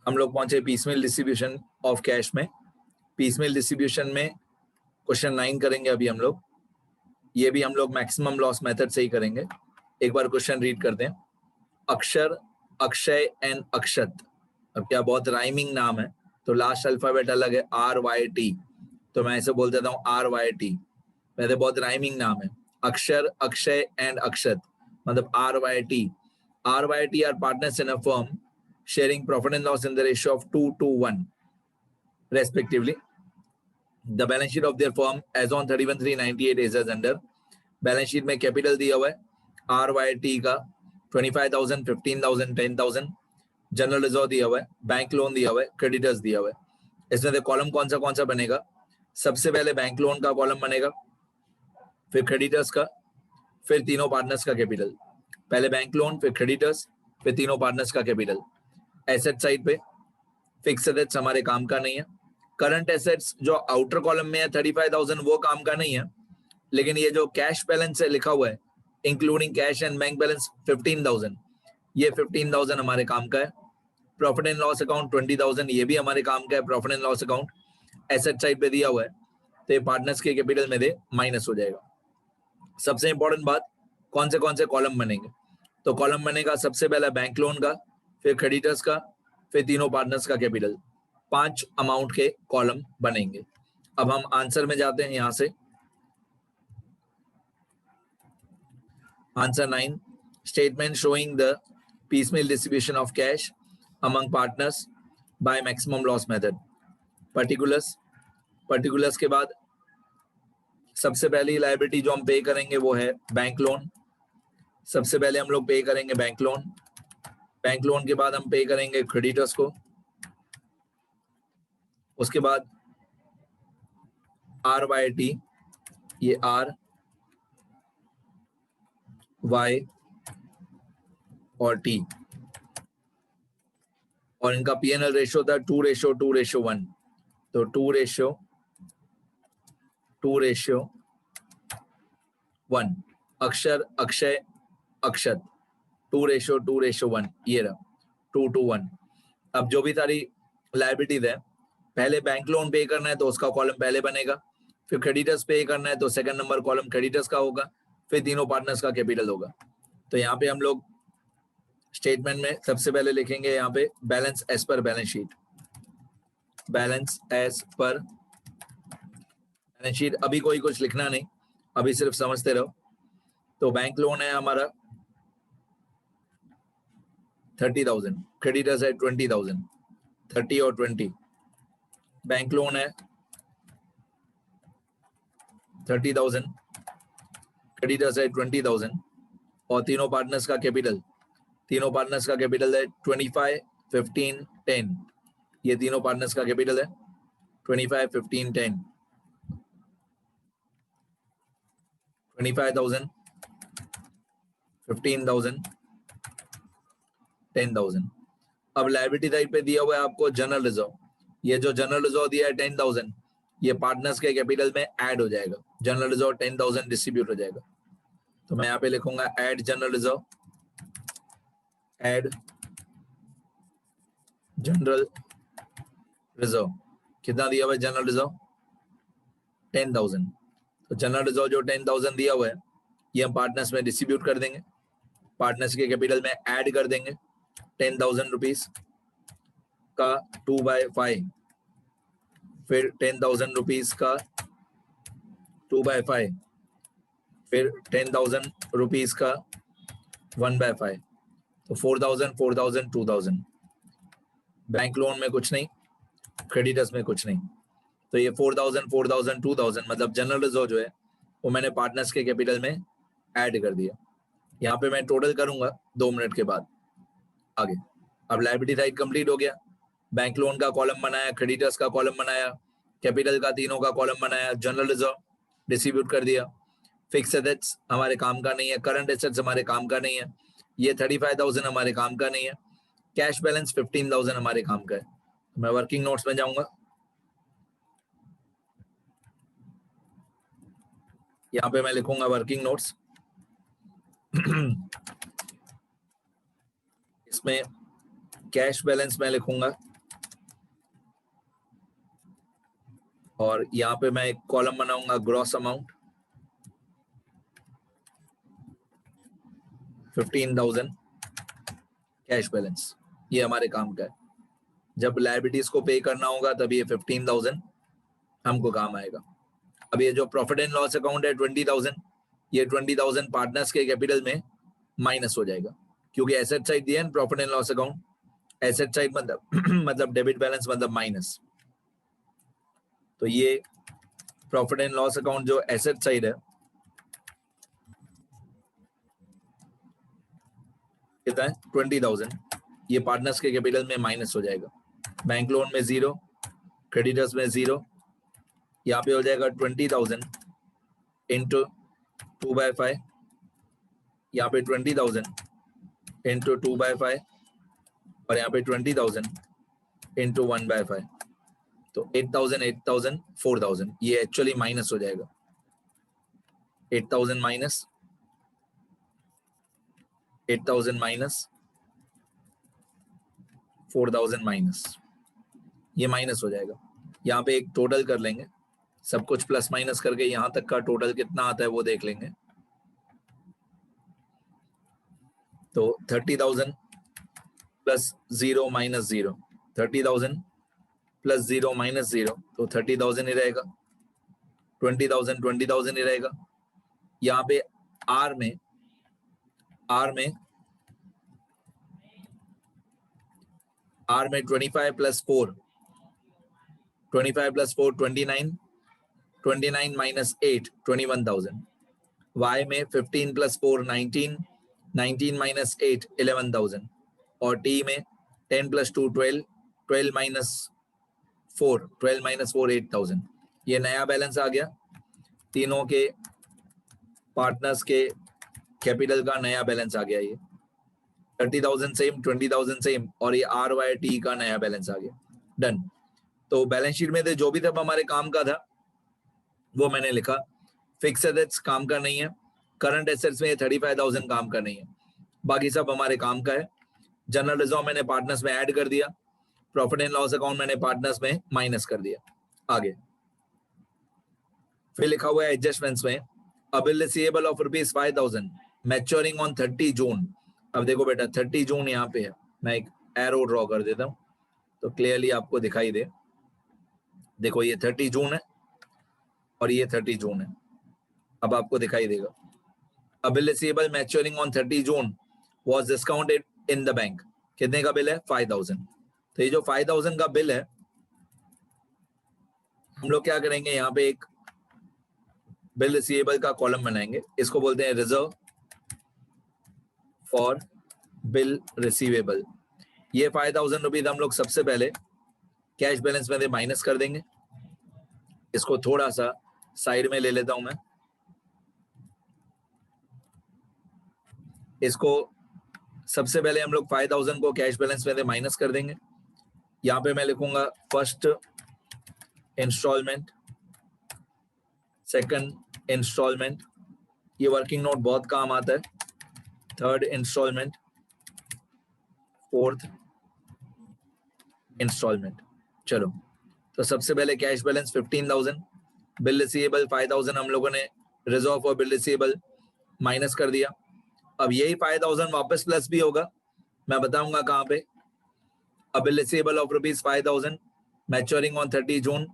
हम लोग पहुंचे पीसमेल डिस्ट्रीब्यूशन ऑफ कैश में। पीसमेल डिस्ट्रीब्यूशन में क्वेश्चन 9 करेंगे अभी हम लोग। ये भी हम लोग मैक्सिमम लॉस मेथड से ही करेंगे। एक बार क्वेश्चन रीड करते हैं। अक्षर, अक्षय एंड अक्षत। अब क्या बहुत राइमिंग नाम है तो लास्ट अल्फाबेट अलग है, RYT, तो मैं ऐसे बोल देता हूँ RYT। वैसे बहुत राइमिंग नाम है। अक्षर, अक्षय एंड अक्षत मतलब RYT। RYT are partners in a firm sharing profit and loss in the ratio of 2:1 respectively. The balance sheet of their firm as on 31/3/98 is as under। Balance sheet में capital दिया हुआ है RYT का 25,000, 15,000, 10,000। General reserve दिया हुआ है, bank loan दिया हुआ है, क्रेडिटर्स दिया हुआ है। इसमें से कॉलम कौन सा बनेगा? सबसे पहले बैंक लोन का कॉलम बनेगा, फिर क्रेडिटर्स का, फिर तीनों पार्टनर्स का कैपिटल। पहले बैंक लोन, फिर क्रेडिटर्स, फिर तीनों पार्टनर्स का कैपिटल। एसेट साइड पे फिक्स एसेट्स हमारे काम का नहीं है। करंट एसेट्स जो आउटर कॉलम में है 35,000 वो काम का नहीं है, लेकिन ये जो कैश बैलेंस है लिखा हुआ है including cash and bank balance 15,000, ये 15,000 हमारे काम का है। प्रॉफिट एंड लॉस अकाउंट 20,000, ये भी हमारे काम का है। Profit and loss account asset side पे दिया हुआ है तो ये पार्टनर्स के कैपिटल में दे माइनस हो जाएगा। सबसे इंपॉर्टेंट बात, कौन से कॉलम बनेंगे? तो कॉलम बनेगा सबसे पहला बैंक लोन का, फिर क्रेडिटर्स का, फिर तीनों पार्टनर्स का कैपिटल। 5 अमाउंट के कॉलम बनेंगे। अब हम आंसर में जाते हैं। यहां से answer 9, statement showing the piecemeal distribution of cash among partners by maximum loss method। particulars के बाद सबसे पहली लायबिलिटी जो हम पे करेंगे वो है बैंक लोन। सबसे पहले हम लोग पे करेंगे बैंक लोन। बैंक लोन के बाद हम पे करेंगे क्रेडिटर्स को। उसके बाद RYT, ये R Y और T, और इनका P&L रेशियो था 2:2:1, तो 2:1। अक्षर, अक्षय, अक्षत 2:2:1, ये रहा 2:1। अब जो भी सारी लायबिलिटीज है, पहले बैंक लोन पे करना है तो उसका कॉलम पहले बनेगा, फिर क्रेडिटर्स पे करना है तो सेकंड नंबर कॉलम क्रेडिटर्स का होगा, फिर तीनों पार्टनर्स का कैपिटल होगा। तो यहाँ पे हम लोग स्टेटमेंट में सबसे पहले लिखेंगे यहाँ पे balance as per balance sheet. Balance as per balance sheet, अभी कोई कुछ लिखना नहीं, अभी सिर्फ समझते रहो। तो बैंक लोन है हमारा 30,000, क्रेडिटर्स है 20,000, 30 और 20। बैंक लोन है 30,000, क्रेडिटर्स है 20,000, और तीनों पार्टनर्स का कैपिटल है 25, 15, 10। ये तीनों पार्टनर्स का कैपिटल है 25, 15, 10। 25,000, 15,000, 10,000। अब लायबिलिटी साइड पे दिया हुआ है आपको जनरल रिजर्व। ये जो जनरल रिजर्व दिया है 10,000, ये पार्टनर्स के कैपिटल में ऐड हो जाएगा। जनरल रिजर्व 10,000 डिस्ट्रीब्यूट हो जाएगा। तो मैं यहाँ पे लिखूंगा add general reserve, add general reserve. कितना दिया हुआ है जनरल रिजर्व? 10,000। तो जनरल रिजर्व जो 10,000 दिया हुआ है ये हम पार्टनर्स में डिस्ट्रीब्यूट कर देंगे, पार्टनर्स के कैपिटल में ऐड कर देंगे। 10,000 रुपीज का 2/5, फिर 10,000 रुपीज का 2/5, फिर 10,000 रुपीज का 1/5। तो 4,000, 4,000, 2,000। बैंक लोन में कुछ नहीं, क्रेडिटर्स में कुछ नहीं। तो ये 4,000, 4,000, 2,000 मतलब जनरल रिजर्व जो है वो मैंने पार्टनर्स के कैपिटल में ऐड कर दिया। यहाँ पे मैं टोटल करूंगा 2 मिनट के बाद आगे। अब लायबिलिटी साइड कंप्लीट हो गया। बैंक लोन का कॉलम बनाया, क्रेडिटर्स का कॉलम बनाया, कैपिटल का तीनों का कॉलम बनाया, जनरल रिजर्व डिस्ट्रीब्यूट कर दिया। फिक्स एसेट्स हमारे काम का नहीं है, करंट एसेट्स हमारे काम का नहीं है, ये 35,000 हमारे काम का नहीं है, कैश बैलेंस 15,000 हमारे काम का है। मैं वर्किंग नोट्स में जाऊंगा। यहाँ पे मैं लिखूंगा वर्किंग नोट्स। इसमें कैश बैलेंस मैं लिखूंगा और यहाँ पे मैं एक कॉलम बनाऊंगा ग्रॉस अमाउंट 15,000 कैश बैलेंस, ये हमारे काम का है। जब लायबिलिटीज को पे करना होगा तब ये 15,000 हमको काम आएगा। अब ये जो प्रॉफिट एंड लॉस अकाउंट है 20,000, ये 20,000 पार्टनर्स के कैपिटल में माइनस हो जाएगा, क्योंकि एसेट साइड दिया है profit and loss account, asset side मतलब डेबिट बैलेंस मतलब माइनस। तो ये प्रॉफिट एंड लॉस अकाउंट जो एसेट साइड है कितना है 20,000, ये पार्टनर्स के कैपिटल में माइनस हो जाएगा। बैंक लोन में 0, क्रेडिटर्स में 0, यहाँ पे हो जाएगा 20,000 इंटू 2/5, यहाँ पे 20,000 इंटू 2/5 और यहाँ पे 20,000 इंटू 1/5, तो 8,000 8,000 4,000, ये एक्चुअली माइनस हो जाएगा। 8,000 माइनस 8,000 माइनस 4,000 माइनस, ये माइनस हो जाएगा। यहाँ पे एक टोटल कर लेंगे, सब कुछ प्लस माइनस करके यहाँ तक का टोटल कितना आता है वो देख लेंगे। तो 30,000 प्लस 0 माइनस 0, 30,000 प्लस 0 माइनस 0, तो 30,000 ही रहेगा। 20,000 20,000 ही रहेगा। यहाँ पे आर में 25 प्लस 4, 25 प्लस 4 29, 29 माइनस 8 21,000। वाई में 15 प्लस 4 19, 19 माइनस 8 11,000। और टी में 10 प्लस 2 12, 12 माइनस 4 12 माइनस 4 8,000। ये नया बैलेंस आ गया, तीनों के पार्टनर्स के कैपिटल का नया बैलेंस आ गया। ये 30,000 सेम, 20,000 सेम, और ये आर वाई टी का नया बैलेंस आ गया। डन। तो बैलेंस शीट में थे जो भी तब हमारे काम का था वो मैंने लिखा। फिक्स एसेट्स काम का नहीं है, करंट एसेट्स में 35,000 काम का नहीं है, बाकी सब हमारे काम का है। जनरल रिजर्व मैंने पार्टनर्स में ऐड कर दिया, प्रॉफिट एंड लॉस अकाउंट मैंने पार्टनर्स में माइनस कर दिया। आगे फिर लिखा हुआ है एडजस्टमेंट्स में अ bill receivable of ₹5,000 maturing on 30 जून। अब देखो बेटा 30 जून यहाँ पे है, मैं एक एरो ड्रॉ कर देता हूँ तो क्लियरली आपको दिखाई दे। देखो ये 30 जून है और ये 30 जून है, अब आपको दिखाई देगा। अ bill receivable maturing on 30 June was discounted in the bank. कितने का बिल है 5,000। तो ये जो 5,000 का बिल है हम लोग क्या करेंगे, यहाँ पे एक बिल रिसीवेबल का कॉलम बनाएंगे, इसको बोलते हैं रिजर्व फॉर बिल रिसीवेबल। ये 5,000 रुपीज हम लोग सबसे पहले कैश बैलेंस में से माइनस कर देंगे। इसको थोड़ा सा साइड में ले लेता हूं मैं, इसको सबसे पहले हम लोग 5,000 को कैश बैलेंस में से माइनस कर देंगे। यहाँ पे मैं लिखूंगा फर्स्ट इंस्टॉलमेंट, सेकंड इंस्टॉलमेंट, ये वर्किंग नोट बहुत काम आता है, थर्ड इंस्टॉलमेंट, फोर्थ इंस्टॉलमेंट। चलो तो सबसे पहले कैश बैलेंस 15,000, बिल रिसीवेबल 5,000 हम लोगों ने reserve for bill receivable minus कर दिया। अब यही 5,000 वापस प्लस भी होगा, मैं बताऊंगा कहाँ पे। A bill receivable of ₹5,000 maturing on 30 June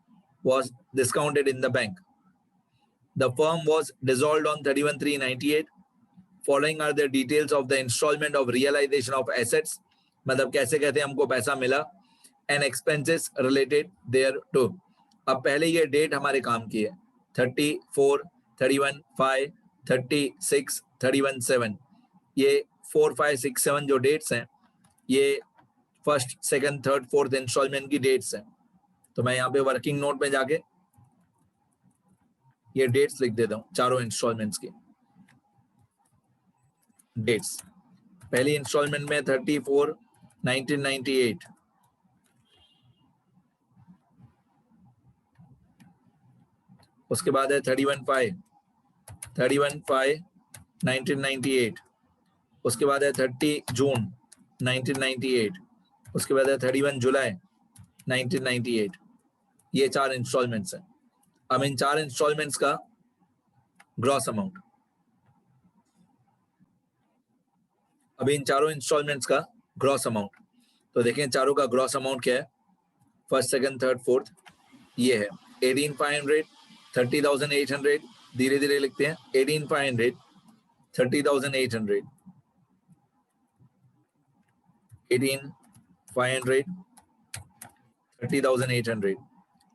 was discounted in the bank. The firm was dissolved on 31/3/98. Following are the details of the installment of realization of assets. मतलब कैसे कहते हैं हमको पैसा मिला, and expenses related thereto. अब पहले ये डेट हमारे काम की है 34, 31/5, 36, 31/7। ये 4, 5, 6, 7 जो डेट्स हैं ये first, second, third, fourth installment की डेट्स हैं। तो मैं यहाँ पे वर्किंग नोट में जाके ये डेट्स लिख देता हूँ, चारों इंस्टॉलमेंट्स की डेट्स। पहली इंस्टॉलमेंट में 34, 1998, उसके बाद है 31/5, 1998, उसके बाद है 30 जून 1998, उसके बाद है 31 जुलाई 1998। ये 4 इंस्टॉलमेंट्स हैं। अब इन 4 इंस्टॉलमेंट्स का ग्रॉस अमाउंट, अभी इन चारों इंस्टॉलमेंट्स का ग्रॉस अमाउंट, तो देखें चारों का ग्रॉस अमाउंट क्या है, फर्स्ट, सेकंड, थर्ड, फोर्थ, ये है 18,500, 30,800, धीरे धीरे लिखते हैं, 18,500, 30,800, 18,500, 30,800,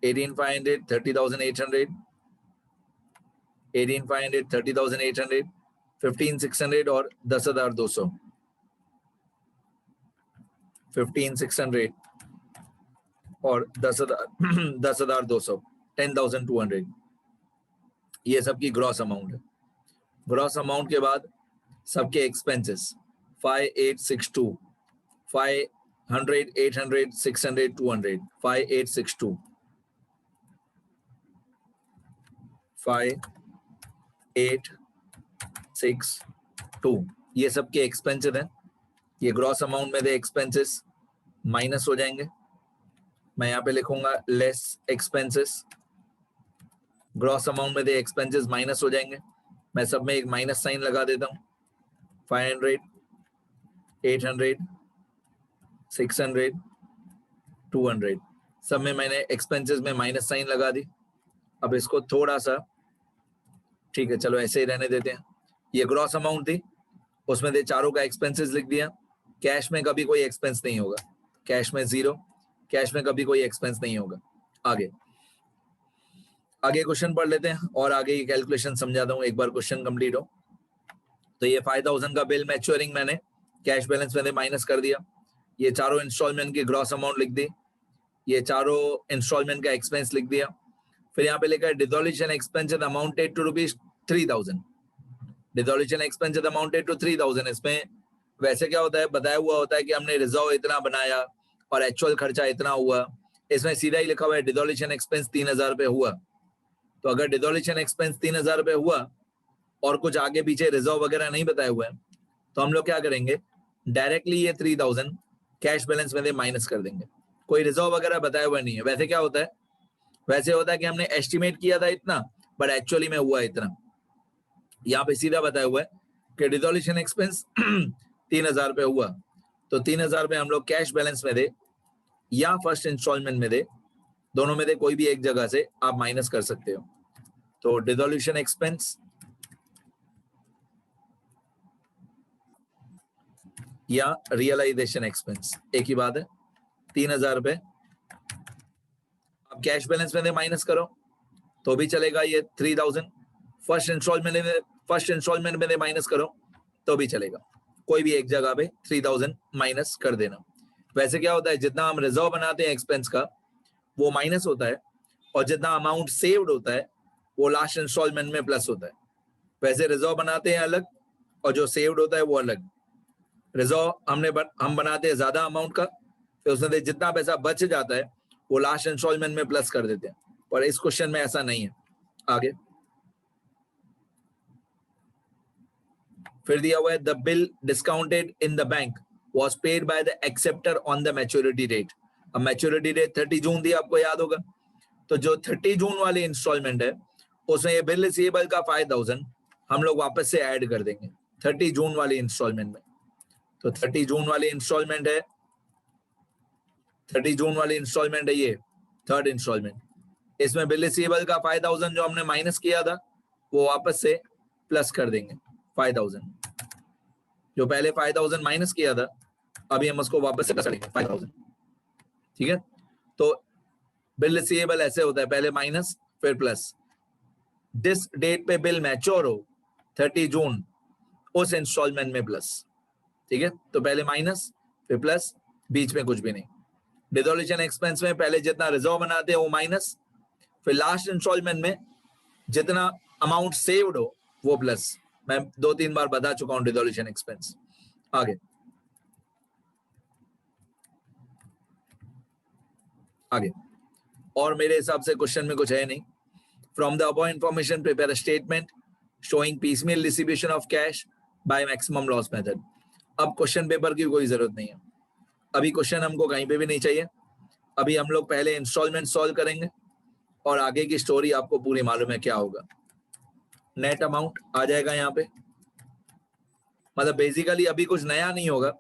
18,500, 30,800, 18,500, 30,800, 15,600 और 10,200, 15,600 और 10,200, 10,200, ये सबकी ग्रॉस अमाउंट है। ग्रॉस अमाउंट के बाद सबके एक्सपेंसेस 5,862, 500, 800, 600, 200, 5,862, 5,862, ये सबके एक्सपेंसेस हैं। ये ग्रॉस अमाउंट में दे एक्सपेंसेस माइनस हो जाएंगे, मैं यहाँ पे लिखूंगा लेस एक्सपेंसेस, ग्रॉस अमाउंट में दे एक्सपेंसेस माइनस हो जाएंगे, मैं सब में एक माइनस साइन लगा देता हूँ। 500, 800, 600, 200, सब में मैंने एक्सपेंसेस में माइनस साइन लगा दी। अब इसको थोड़ा सा, ठीक है चलो ऐसे ही रहने देते हैं। ये ग्रॉस अमाउंट थी, उसमें दे चारों का एक्सपेंसेस लिख दिया। कैश में कभी कोई एक्सपेंस नहीं होगा, कैश में 0, कैश में कभी कोई एक्सपेंस नहीं होगा। आगे क्वेश्चन पढ़ लेते हैं और आगे ये कैलकुलेशन समझाता हूँ, एक बार क्वेश्चन कंप्लीट हो। तो ये 5,000 का बिल मैच्योरिंग मैंने कैश बैलेंस में माइनस कर दिया, ये चारों इंस्टॉलमेंट की ग्रॉस अमाउंट लिख दी, ये चारों इंस्टॉलमेंट का एक्सपेंस लिख दिया। फिर यहाँ पे लिखा है dissolution expenses amounted to ₹3,000, dissolution expenses amounted to 3,000। इसमें वैसे क्या होता है, बताया हुआ होता है कि हमने रिजर्व इतना बनाया और एक्चुअल खर्चा इतना हुआ, इसमें सीधा ही लिखा हुआ है डिसोल्यूशन एक्सपेंस 3,000 रुपए हुआ। तो अगर डिसोल्यूशन एक्सपेंस 3,000 रुपए हुआ और कुछ आगे पीछे रिजर्व वगैरह नहीं बताए हुए हैं, तो हम लोग क्या करेंगे, डायरेक्टली ये 3,000 कैश बैलेंस में माइनस कर देंगे, कोई रिजर्व वगैरह बताया हुआ नहीं है। वैसे क्या होता है, वैसे होता है कि हमने एस्टिमेट किया था इतना बट एक्चुअली में हुआ इतना। यहाँ पे सीधा बताया हुआ है कि डिसोल्यूशन एक्सपेंस 3,000 रुपए हुआ, तो 3,000 रुपए हम लोग कैश बैलेंस में दे या फर्स्ट इंस्टॉलमेंट में दे, दोनों में दे, कोई भी एक जगह से आप माइनस कर सकते हो। तो डिसोल्यूशन एक्सपेंस या रियलाइजेशन एक्सपेंस एक ही बात है, 3,000 रुपए अब कैश बैलेंस में माइनस करो तो भी चलेगा, ये 3,000 फर्स्ट इंस्टॉलमेंट में माइनस करो तो भी चलेगा, कोई भी एक जगह पे 3,000 माइनस कर देना। वैसे क्या होता है, जितना हम रिजर्व बनाते हैं एक्सपेंस का वो माइनस होता है, और जितना अमाउंट सेव्ड होता है वो लास्ट इंस्टॉलमेंट में प्लस होता है। वैसे रिजर्व बनाते हैं अलग और जो सेव्ड होता है वो अलग। रिजर्व हम बनाते हैं ज्यादा अमाउंट का, फिर उसमें जितना पैसा बच जाता है वो लास्ट इंस्टॉलमेंट में प्लस कर देते हैं, पर इस क्वेश्चन में ऐसा नहीं है। आगे फिर दिया हुआ है the bill discounted in the bank was paid by the acceptor on the maturity date। अब मैच्योरिटी डेट 30 जून दी, आपको याद होगा, तो जो 30 जून वाली इंस्टॉलमेंट है उसमें ये बिल रिसीवेबल का 5,000 हम लोग वापस से ऐड कर देंगे 30 जून वाली इंस्टॉलमेंट में। तो 30 जून वाली इंस्टॉलमेंट है, 30 जून वाली इंस्टॉलमेंट है ये थर्ड इंस्टॉलमेंट, इसमें बिल रिसीवेबल का 5,000 जो हमने माइनस किया था वो वापस से प्लस कर देंगे 5,000, जो पहले 5,000 माइनस किया था अभी हम उसको वापस से प्लस करेंगे 5,000। ठीक है, तो बिल रिसीवेबल ऐसे होता है, पहले माइनस फिर प्लस। जिस डेट पे बिल मैच्योर हो 30 जून उस इंस्टॉलमेंट में प्लस। ठीक है, तो पहले माइनस फिर प्लस, बीच में कुछ भी नहीं। डिसोल्यूशन एक्सपेंस में पहले जितना रिजर्व बनाते हैं वो माइनस, फिर लास्ट इंस्टॉलमेंट में जितना अमाउंट सेव्ड हो वो प्लस। मैं 2-3 बार बता चुका हूं डिसोल्यूशन एक्सपेंस। आगे और मेरे हिसाब से क्वेश्चन में कुछ है नहीं। From the above information prepare a statement showing piecemeal distribution of cash by maximum loss method. अब क्वेश्चन पेपर की कोई जरूरत नहीं है, अभी क्वेश्चन हमको कहीं पे भी नहीं चाहिए। अभी हम लोग पहले इंस्टॉलमेंट सॉल्व करेंगे और आगे की स्टोरी आपको पूरी मालूम है क्या होगा। नेट अमाउंट आ जाएगा यहाँ पे, मतलब बेसिकली अभी कुछ नया नहीं होगा,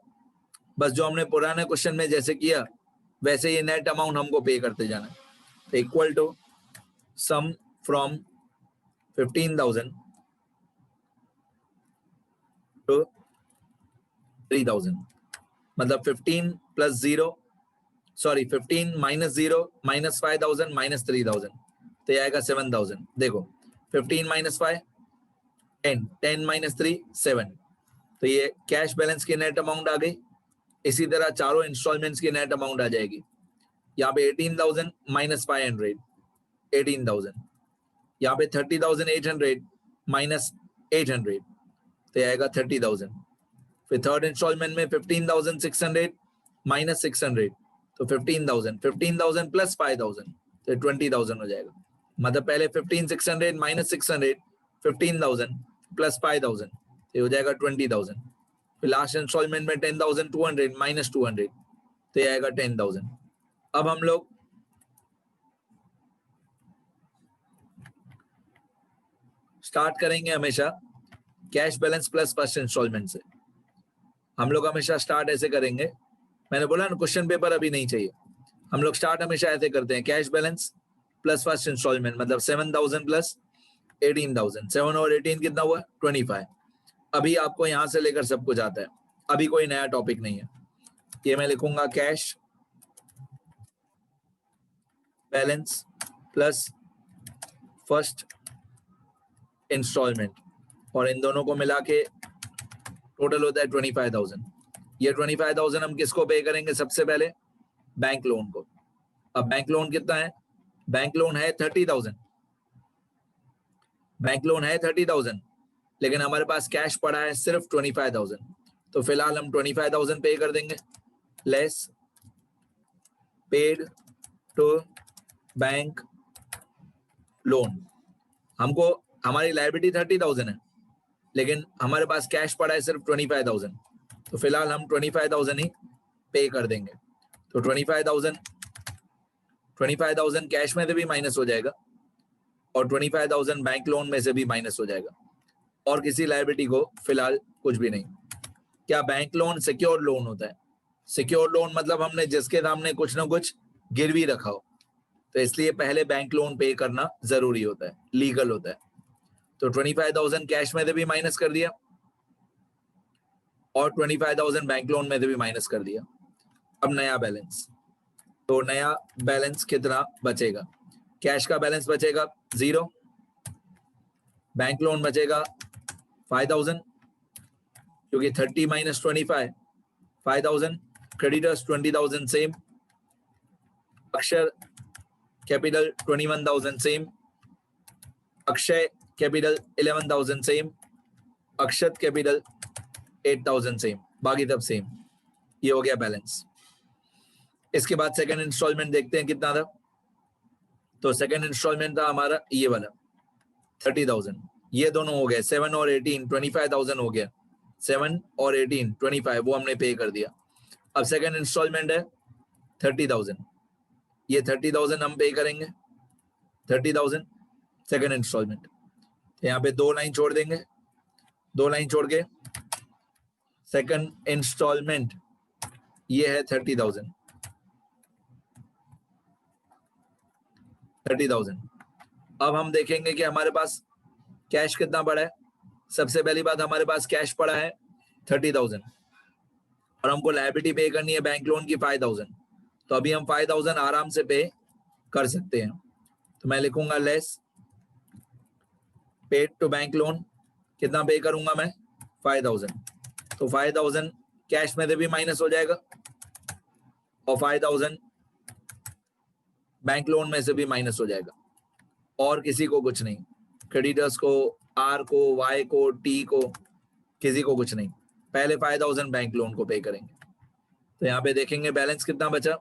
बस जो हमने पुराने क्वेश्चन में जैसे किया वैसे ये नेट अमाउंट हमको पे करते जाना है। तो equal to sum from 15,000 to 3,000, मतलब 15 plus 0 sorry 15 minus 0 minus 5,000 minus 3,000, तो ये आएगा 7,000। देखो 15 माइनस 5 10, 10 माइनस 3 7, तो ये कैश बैलेंस की नेट अमाउंट आ गई। इसी तरह चारों इंस्टॉलमेंट्स की नेट अमाउंट आ जाएगी। यहाँ पे 18,000 माइनस 500 18,000, यहाँ पे 30,800 माइनस 800, तो आएगा 30,000। फिर थर्ड इंस्टॉलमेंट में 15,600 माइनस 600, तो 15,000 15,000 प्लस 5,000, तो 20,000 हो जाएगा। मतलब पहले 15,600 माइनस 600 15,000 प्लस 5,000, तो हो जाएगा 20,000। फिर लास्ट इंस्टॉलमेंट में 10,200 माइनस 200, तो ये आएगा 10,000। अब हम लोग स्टार्ट करेंगे हमेशा cash balance plus first installment से। हम लोग हमेशा स्टार्ट ऐसे करेंगे, मैंने बोला ना क्वेश्चन पेपर अभी नहीं चाहिए, हम लोग स्टार्ट हमेशा ऐसे करते हैं, cash balance plus first installment, मतलब 7,000 प्लस 18,000, 7 और 18 कितना हुआ 25। अभी आपको यहां से लेकर सब कुछ आता है, अभी कोई नया टॉपिक नहीं है। ये मैं लिखूंगा cash balance plus first installment, और इन दोनों को मिला के टोटल होता है 25,000। ये 25,000 हम किसको पे करेंगे? सबसे पहले बैंक लोन को। अब बैंक लोन कितना है? बैंक लोन है 30,000, बैंक लोन है 30,000, लेकिन हमारे पास कैश पड़ा है सिर्फ 25,000, तो फिलहाल हम 25,000 पे कर देंगे, less paid to bank loan. हमको हमारी लायबिलिटी 30,000 है, लेकिन हमारे पास कैश पड़ा है सिर्फ 25,000, तो फिलहाल हम 25,000 ही पे कर देंगे। तो 25,000 कैश में से भी माइनस हो जाएगा और 25,000 बैंक लोन में से भी माइनस हो जाएगा, और किसी लायबिलिटी को फिलहाल कुछ भी नहीं। क्या बैंक लोन सिक्योर लोन होता है? सिक्योर लोन मतलब हमने जिसके सामने कुछ ना कुछ गिरवी रखा हो, तो इसलिए पहले बैंक लोन पे करना जरूरी होता है, लीगल होता है। तो 25,000 कैश में से भी माइनस कर दिया और 25,000 बैंक लोन में से भी माइनस कर दिया। अब नया बैलेंस, तो नया बैलेंस कितना बचेगा? कैश का बैलेंस बचेगा 0, बैंक लोन बचेगा 5,000, क्योंकि 30 माइनस 25 5,000, creditors 20,000 same, Akshar capital 21,000 same, Akshay capital 11,000 same, Akshat capital 8,000 same, बाकी सब सेम। ये हो गया बैलेंस। इसके बाद सेकंड इंस्टॉलमेंट देखते हैं कितना था। तो सेकंड इंस्टॉलमेंट था हमारा ये वाला 30,000, ये दोनों हो गए 7 और 18 25,000 हो गया, 7 और 18 25, वो हमने पे कर दिया। अब सेकंड इंस्टॉलमेंट है 30,000, ये 30,000 हम पे करेंगे, 30,000 सेकंड इंस्टॉलमेंट। यहाँ पे 2 लाइन छोड़ देंगे, 2 लाइन छोड़ के सेकंड इंस्टॉलमेंट ये है 30,000। अब हम देखेंगे कि हमारे पास कैश कितना पड़ा है। सबसे पहली बात, हमारे पास कैश पड़ा है 30,000 और हमको लायबिलिटी पे करनी है बैंक लोन की 5,000, तो अभी हम 5,000 आराम से पे कर सकते हैं। तो मैं लिखूंगा less paid to bank loan, कितना पे करूंगा मैं 5,000, तो 5,000 कैश में से भी माइनस हो जाएगा और 5,000 बैंक लोन में से भी माइनस हो जाएगा, और किसी को कुछ नहीं, क्रेडिटर्स को, आर को, वाई को, टी को, किसी को कुछ नहीं, पहले 5,000 बैंक लोन को पे करेंगे। तो यहाँ पे देखेंगे बैलेंस कितना बचा।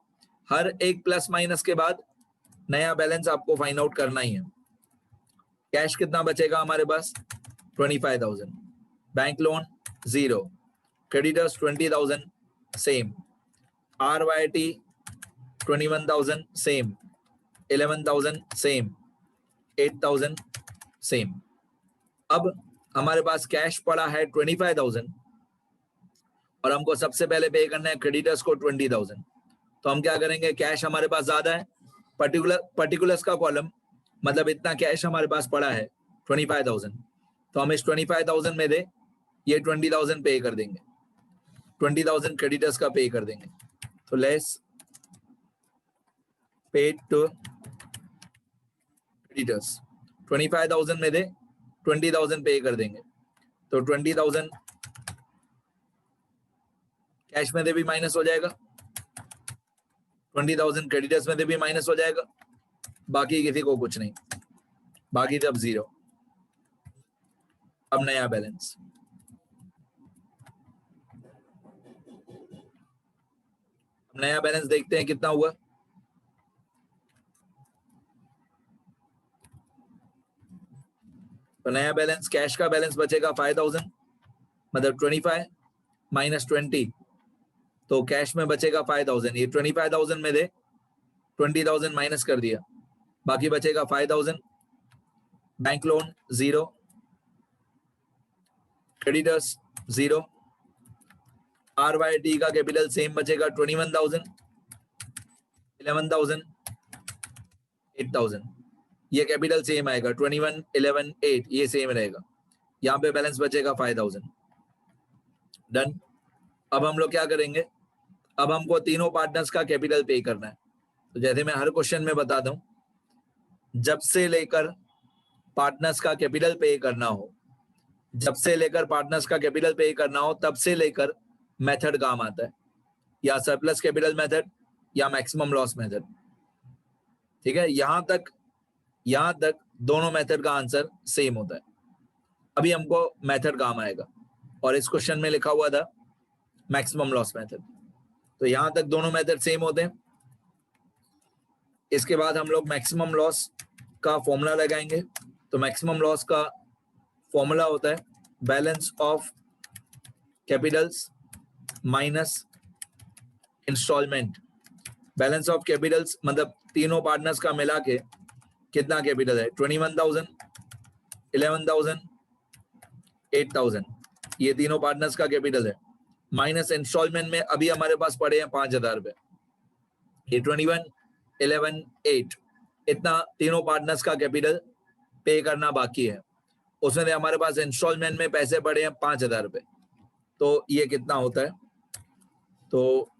हर एक प्लस माइनस के बाद नया बैलेंस आपको फाइंड आउट करना ही है। कैश कितना बचेगा हमारे पास 25,000, bank loan 0, creditors 20,000 same, RYT 21,000 same, 11,000 same, 8,000 same. अब हमारे पास कैश पड़ा है 25,000 और हमको सबसे पहले पे करना है क्रेडिटर्स को 20,000। तो हम क्या करेंगे, कैश हमारे पास ज्यादा है, पर्टिकुलर्स का कॉलम मतलब इतना कैश हमारे पास पड़ा है 25,000, तो हम इस 25,000 में दे ये 20,000 पे कर देंगे, 20,000 क्रेडिटर्स का पे कर देंगे। तो लेस पेड टू क्रेडिटर्स 25,000 में दे 20,000 पे कर देंगे। तो 20,000 कैश में दे भी माइनस हो जाएगा, 20,000 क्रेडिटर्स में दे भी माइनस हो जाएगा, बाकी किसी को कुछ नहीं, बाकी तब जीरो। अब नया बैलेंस, नया बैलेंस देखते हैं कितना हुआ। तो नया बैलेंस, कैश का बैलेंस बचेगा 5,000 मतलब 25 माइनस 20, तो कैश में बचेगा 5,000। ये 25,000 में दे 20,000 माइनस कर दिया, बाकी बचेगा 5,000। बैंक लोन 0, क्रेडिटर्स 0, RYT का कैपिटल सेम बचेगा 21,000, 11,000, 8,000, ये कैपिटल सेम आएगा 21, 11, 8 ये सेम रहेगा। यहाँ पे बैलेंस बचेगा 5,000। डन। अब हम लोग क्या करेंगे, अब हमको तीनों पार्टनर्स का कैपिटल पे करना है। तो जैसे मैं हर क्वेश्चन में बताता हूँ, जब से लेकर पार्टनर्स का कैपिटल पे करना हो, जब से लेकर पार्टनर्स का कैपिटल पे करना हो तब से लेकर मेथड काम आता है, या सरप्लस कैपिटल मेथड या मैक्सिमम लॉस मेथड। ठीक है, यहां तक दोनों मेथड का आंसर सेम होता है। अभी हमको मेथड काम आएगा और इस क्वेश्चन में लिखा हुआ था मैक्सिमम लॉस मेथड, तो यहां तक दोनों मेथड सेम होते हैं। इसके बाद हम लोग मैक्सिमम लॉस का फॉर्मूला लगाएंगे। तो मैक्सिमम लॉस का फॉर्मूला होता है balance of capitals minus installment. Balance of capitals मतलब तीनों पार्टनर्स का मिला के कितना कैपिटल है, 21,000, 11,000, 8,000, ये तीनों पार्टनर्स का कैपिटल है, माइनस इंस्टॉलमेंट में अभी हमारे पास पड़े हैं 5,000 रुपए। ये 21, 11, 8 इतना तीनों पार्टनर्स का कैपिटल पे करना बाकी है, उसमें हमारे पास इंस्टॉलमेंट में पैसे पड़े हैं 5,000 रुपए। तो ये कितना होता है, तो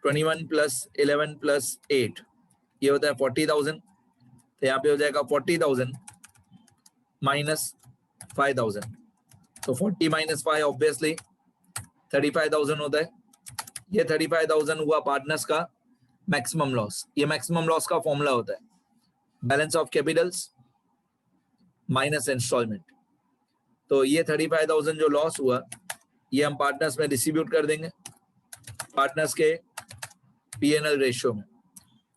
21 प्लस 11 प्लस 8 ये होता है 40,000। तो यहाँ पे हो जाएगा 40,000 माइनस 5,000, तो 40 माइनस 5 ऑब्वियसली 35,000 होता है। ये 35,000 हुआ पार्टनर्स का मैक्सिमम लॉस। ये मैक्सिमम लॉस का फॉर्मूला होता है balance of capitals minus instalment. तो ये 35,000 जो लॉस हुआ ये हम पार्टनर्स में डिस्ट्रीब्यूट कर देंगे, पार्टनर्स के P&L रेशियो में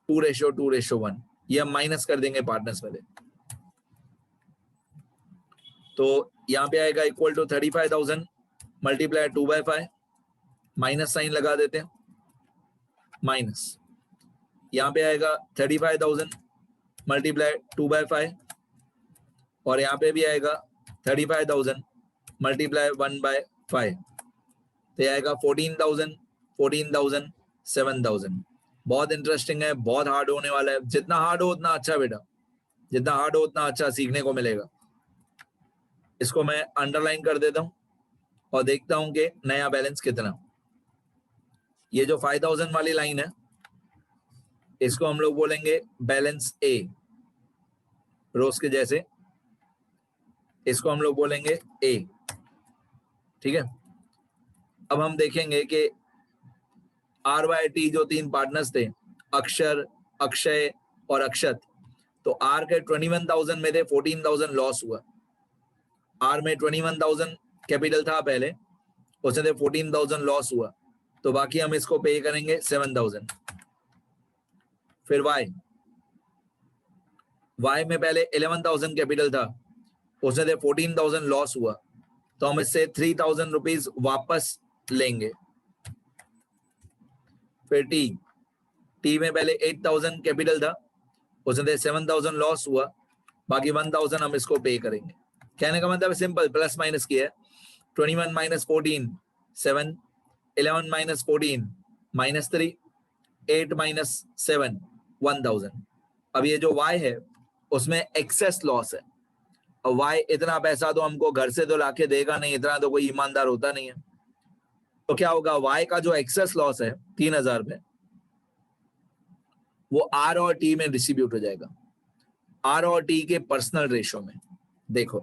2:1, ये हम माइनस कर देंगे पार्टनर्स में। तो यहाँ पे आएगा equal to 35,000 multiply 2/5, minus sign लगा देते हैं, माइनस यहाँ पे आएगा 35,000 मल्टीप्लाई 2/5 और यहाँ पे भी आएगा 35,000 मल्टीप्लाई 1/5, तो आएगा 14,000, 14,000, 7,000। बहुत इंटरेस्टिंग है, बहुत हार्ड होने वाला है। जितना हार्ड हो उतना अच्छा बेटा, जितना हार्ड हो उतना अच्छा सीखने को मिलेगा। इसको मैं अंडरलाइन कर देता हूं और देखता हूं कि नया बैलेंस कितना। ये जो 5,000 वाली लाइन है इसको हम लोग बोलेंगे बैलेंस ए, रोज के जैसे इसको हम लोग बोलेंगे ए। ठीक है, अब हम देखेंगे कि RYT जो तीन पार्टनर्स थे, अक्षर, अक्षय और अक्षत, तो आर के 21,000 में थे 14,000 लॉस हुआ। आर में 21,000 कैपिटल था पहले, उसमें से 14,000 लॉस हुआ, तो बाकी हम इसको पे करेंगे 7,000। फिर वाई में पहले 11,000 कैपिटल था, उसमें से 14,000 लॉस हुआ, तो हम इससे 3,000 रुपीज वापस लेंगे। फिर टी में पहले 8,000 कैपिटल था, उसने 7,000 लॉस हुआ, बाकी 1,000 हम इसको पे करेंगे। कहने का मतलब सिंपल, प्लस माइनस किया है। 21 माइनस 14 7, 11 माइनस 14 माइनस 3, 8 माइनस 7 1,000। अब ये जो y है उसमें एक्सेस लॉस है। अब y इतना पैसा तो हमको घर से तो लाके देगा नहीं, इतना तो कोई ईमानदार होता नहीं है। तो क्या होगा, y का जो एक्सेस लॉस है 3,000 में, वो r और t में डिस्ट्रीब्यूट हो जाएगा, r और t के पर्सनल रेशो में। देखो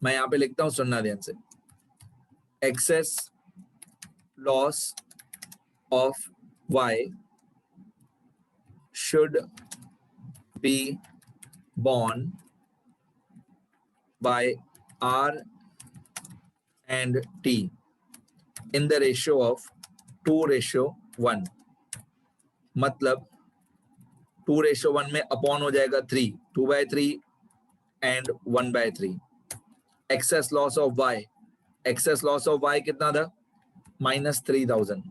मैं यहाँ पे लिखता हूं, सुनना ध्यान से। Excess loss of y should be borne by r and t in the ratio of 2:1। मतलब 2:1 में अपॉन हो जाएगा 3, 2/3 and 1/3। Excess loss of y, excess loss of y कितना था, -3,000।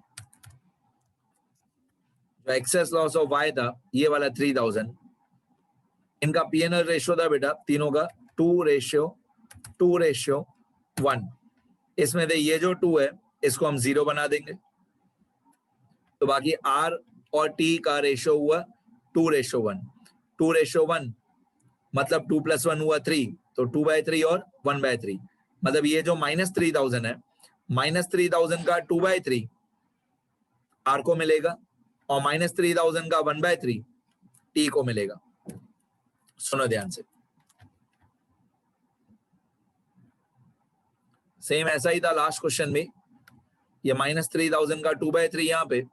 जो एक्सेस लॉस ऑफ y था ये वाला 3,000, इनका पीएनएल रेशियो था बेटा तीनों का 2:1। इसमें से ये जो 2 है इसको हम 0 बना देंगे, तो बाकी r और t का रेशियो हुआ 2:1। 2:1 मतलब 2 + 1 हुआ 3, तो 2/3 और 1/3। मतलब ये जो -3,000 है, -3,000 का 2/3 r को मिलेगा और -3,000 का 1/3 t को मिलेगा। सुनो ध्यान से, सेम ऐसा ही था लास्ट क्वेश्चन में। ये -3,000 का 2/3 यहाँ पे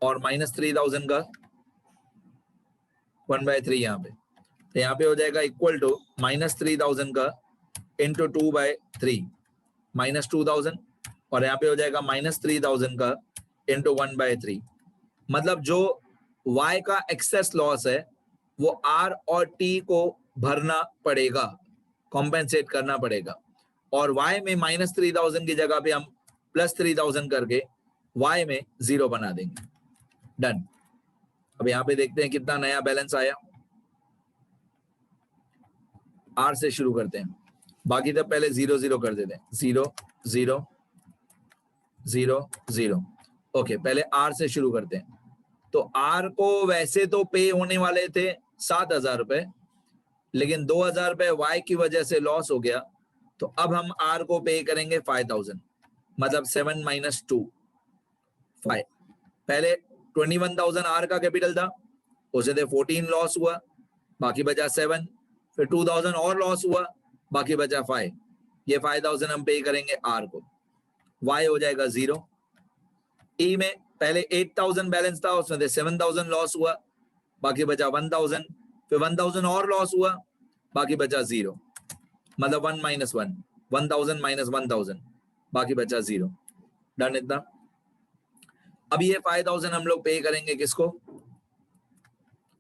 और -3,000 का 1/3 यहाँ पे, तो यहाँ पे हो जाएगा इक्वल टू -3,000 का इंटू 2/3 -2,000, और यहाँ पे हो जाएगा -3,000 का इंटू 1/3। मतलब जो y का एक्सेस लॉस है वो r और t को भरना पड़ेगा, कॉम्पेंसेट करना पड़ेगा। और y में -3,000 की जगह पे हम +3,000 करके y में 0 बना देंगे। डन। अब यहाँ पे देखते हैं कितना नया बैलेंस आया। r से शुरू करते हैं, बाकी तब पहले 0 0 कर देते हैं। 0 0 0 0। ओके, पहले r से शुरू करते हैं। तो r को वैसे तो पे होने वाले थे 7,000 रुपए, लेकिन 2,000 रुपए y की वजह से लॉस हो गया, तो अब हम r को पे करेंगे 5,000, मतलब 7 - 2 5। पहले 21,000 r का कैपिटल था, उसे थे 14 लॉस हुआ, बाकी बचा 7, फिर 2,000 और लॉस हुआ, बाकी बचा 5। ये 5,000 हम पे करेंगे r को, y हो जाएगा 0। e में पहले 8,000 बैलेंस था, उसमें से 7,000 लॉस हुआ, बाकी बचा 1,000, फिर 1,000 और लॉस हुआ, बाकी बचा 0। मतलब 1 - 1 1,000 - 1,000, बाकी बचा 0। डन इतना। अब ये 5,000 हम लोग पे करेंगे किसको,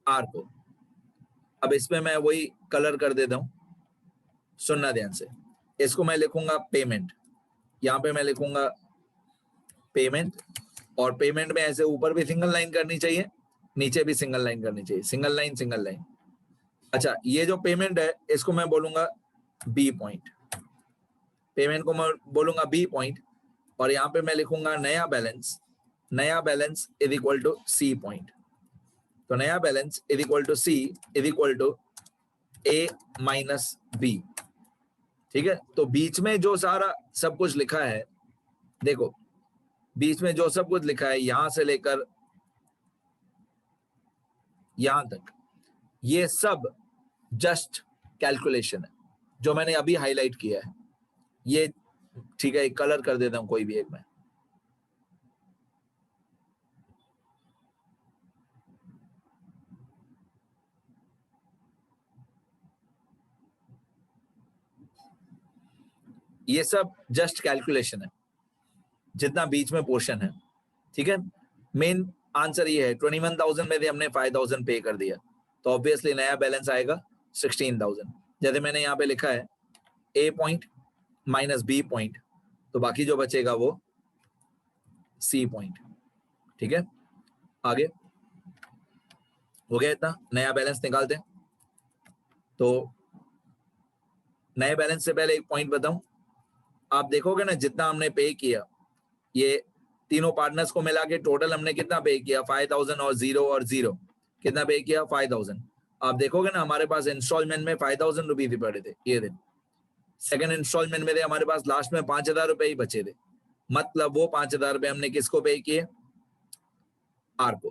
r को। अब इसमें मैं वही कलर कर देता हूं, सुनना ध्यान से। इसको मैं लिखूंगा पेमेंट, यहाँ पे मैं लिखूंगा पेमेंट, और पेमेंट में ऐसे ऊपर भी सिंगल लाइन करनी चाहिए, नीचे भी सिंगल लाइन करनी चाहिए, सिंगल लाइन सिंगल लाइन। अच्छा, ये जो पेमेंट है इसको मैं बोलूंगा बी पॉइंट, पेमेंट को मैं बोलूंगा बी पॉइंट, और यहाँ पे मैं लिखूंगा नया बैलेंस, नया balance is equal to C point. तो नया balance is equal to C is equal to A minus B. ठीक है, तो बीच में जो सारा सब कुछ लिखा है, देखो बीच में जो सब कुछ लिखा है यहां से लेकर यहां तक, ये सब जस्ट कैलकुलेशन है जो मैंने अभी हाईलाइट किया है। ये ठीक है, एक कलर कर देता हूं कोई भी एक में। ये सब जस्ट कैलकुलेशन है, जितना बीच में पोर्शन है। ठीक है, मेन आंसर ये है 21,000 में से हमने 5,000 पे कर दिया, तो ऑब्वियसली नया बैलेंस आएगा 16,000। जैसे मैंने यहाँ पे लिखा है ए पॉइंट माइनस बी पॉइंट, तो बाकी जो बचेगा वो सी पॉइंट। ठीक है, आगे हो गया इतना। नया बैलेंस निकालते हैं। तो नए बैलेंस से पहले एक पॉइंट बताऊं, आप देखोगे ना जितना हमने पे किया, ये तीनों पार्टनर्स को मिला के टोटल हमने कितना पे किया, 5000 और 0 और 0, कितना पे किया 5000। आप देखोगे ना हमारे पास इंस्टॉलमेंट में 5000 रुपये ही पड़े थे, ये दिन सेकंड इंस्टॉलमेंट में थे हमारे पास लास्ट में 5000 रुपए ही बचे थे। मतलब वो 5000 रुपए हमने किसको पे किए, आर को,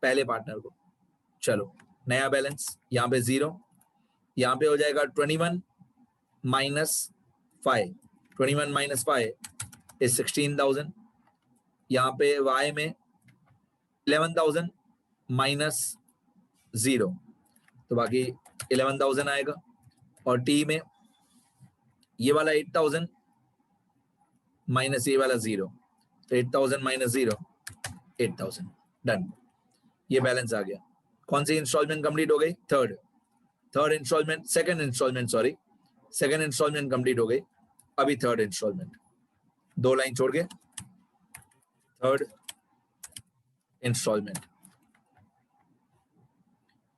पहले पार्टनर को। चलो नया बैलेंस यहाँ पे 0, यहाँ पे हो जाएगा 21 माइनस 5, 21 माइनस 5 इज 16,000। यहाँ पे y में 11,000 माइनस 0, तो बाकी 11,000 आएगा। और t में ये वाला 8,000 माइनस ये वाला 0, तो 8,000 माइनस 0 8,000, डन। ये बैलेंस आ गया। कौन सी इंस्टॉलमेंट कंप्लीट हो गई, third instalment, second instalment complete हो गई। अभी थर्ड इंस्टॉलमेंट, 2 लाइन छोड़ के थर्ड इंस्टॉलमेंट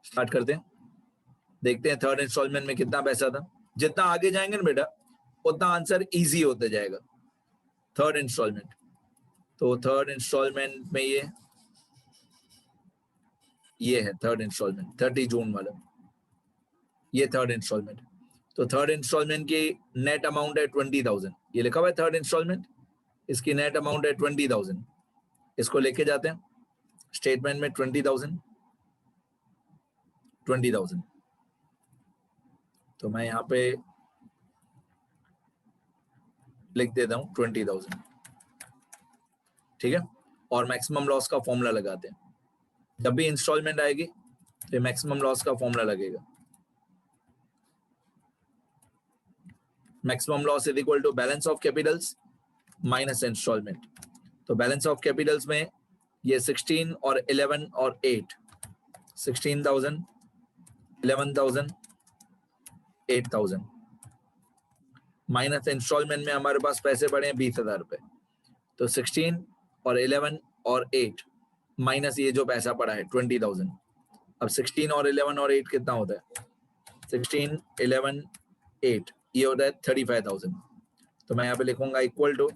स्टार्ट करते हैं। देखते हैं थर्ड इंस्टॉलमेंट में कितना पैसा था। जितना आगे जाएंगे ना बेटा उतना आंसर इजी होते जाएगा। थर्ड इंस्टॉलमेंट, तो थर्ड इंस्टॉलमेंट में ये है थर्ड इंस्टॉलमेंट 30 जून वाला, ये थर्ड इंस्टॉलमेंट। तो थर्ड इंस्टॉलमेंट की नेट अमाउंट है 20,000, ये लिखा हुआ है थर्ड इंस्टॉलमेंट, इसकी नेट अमाउंट है 20,000। इसको लेके जाते हैं स्टेटमेंट में 20,000। तो मैं यहाँ पे लिख देता हूँ 20,000, ठीक है। और मैक्सिमम लॉस का फॉर्मूला लगाते हैं। जब भी इंस्टॉलमेंट आएगी तो मैक्सिमम लॉस का फॉर्मूला लगेगा। Maximum loss is equal to balance of capitals minus instalment. तो बैलेंस ऑफ कैपिटल्स में ये 16 और 11 और 8, 16,000, 11,000, 8,000 माइनस इंस्टॉलमेंट में हमारे पास पैसे पड़े हैं 20,000 रुपए। तो 16 और 11 और 8 माइनस ये जो पैसा पड़ा है 20,000। अब 16 और 11 और 8 कितना होता है, 16, 11, 8, ये होता है 35,000। तो मैं यहाँ पे लिखूंगा equal to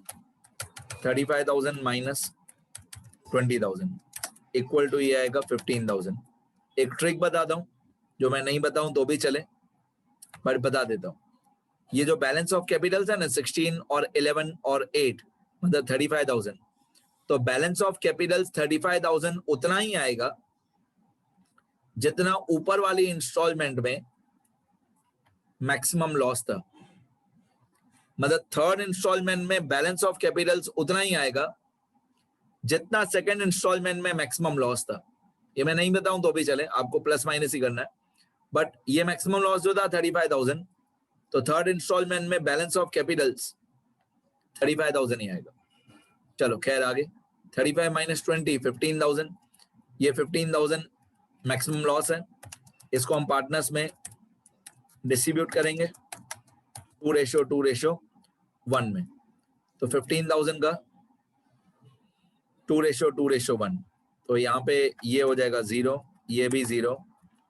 35,000 minus 20,000 equal to ये आएगा 15,000। एक ट्रिक बताता हूँ, जो मैं नहीं बताऊं तो भी चले, बट बता देता हूँ। ये जो बैलेंस ऑफ कैपिटल्स है ना 16 और 11 और 8 मतलब 35,000, तो बैलेंस ऑफ कैपिटल्स 35,000 उतना ही आएगा जितना ऊपर वाली इंस्टॉलमेंट में मैक्सिमम लॉस था। मतलब थर्ड इंस्टॉलमेंट में बैलेंस ऑफ कैपिटल्स उतना ही आएगा जितना सेकंड इंस्टॉलमेंट में मैक्सिमम लॉस था। ये मैं नहीं बताऊं तो भी चले, आपको प्लस माइनस ही करना है। बट ये मैक्सिमम लॉस जो था 35,000, तो थर्ड इंस्टॉलमेंट में बैलेंस ऑफ कैपिटल्स 35,000 ही आएगा। चलो खैर आगे, 35 माइनस 20 15,000, ये 15,000 मैक्सिमम लॉस है। इसको हम पार्टनर्स में डिस्ट्रीब्यूट करेंगे 2:1 में। तो 15,000 का 2:1, तो यहाँ पे ये हो जाएगा 0, ये भी 0,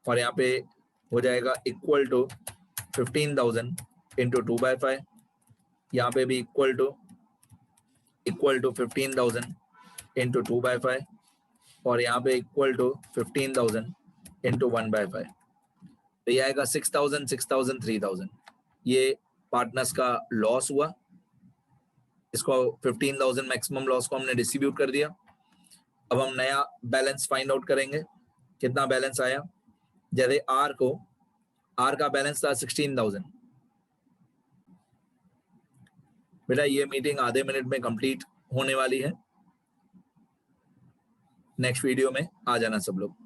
और यहाँ पे हो जाएगा इक्वल टू 15,000 इंटू 2/5, यहाँ पे भी इक्वल टू 15,000 इंटू 2/5, और यहाँ पे इक्वल टू 15,000 इंटू 1/5। तो ये आएगा 6,000, 6,000, 3,000। ये पार्टनर्स का लॉस हुआ। इसको 15,000 मैक्सिमम लॉस को हमने डिस्ट्रीब्यूट कर दिया। अब हम नया बैलेंस फाइंड आउट करेंगे, कितना बैलेंस आया। जैसे आर का बैलेंस था 16,000। बेटा ये मीटिंग आधे मिनट में कंप्लीट होने वाली है, नेक्स्ट वीडियो में आ जाना सब लोग।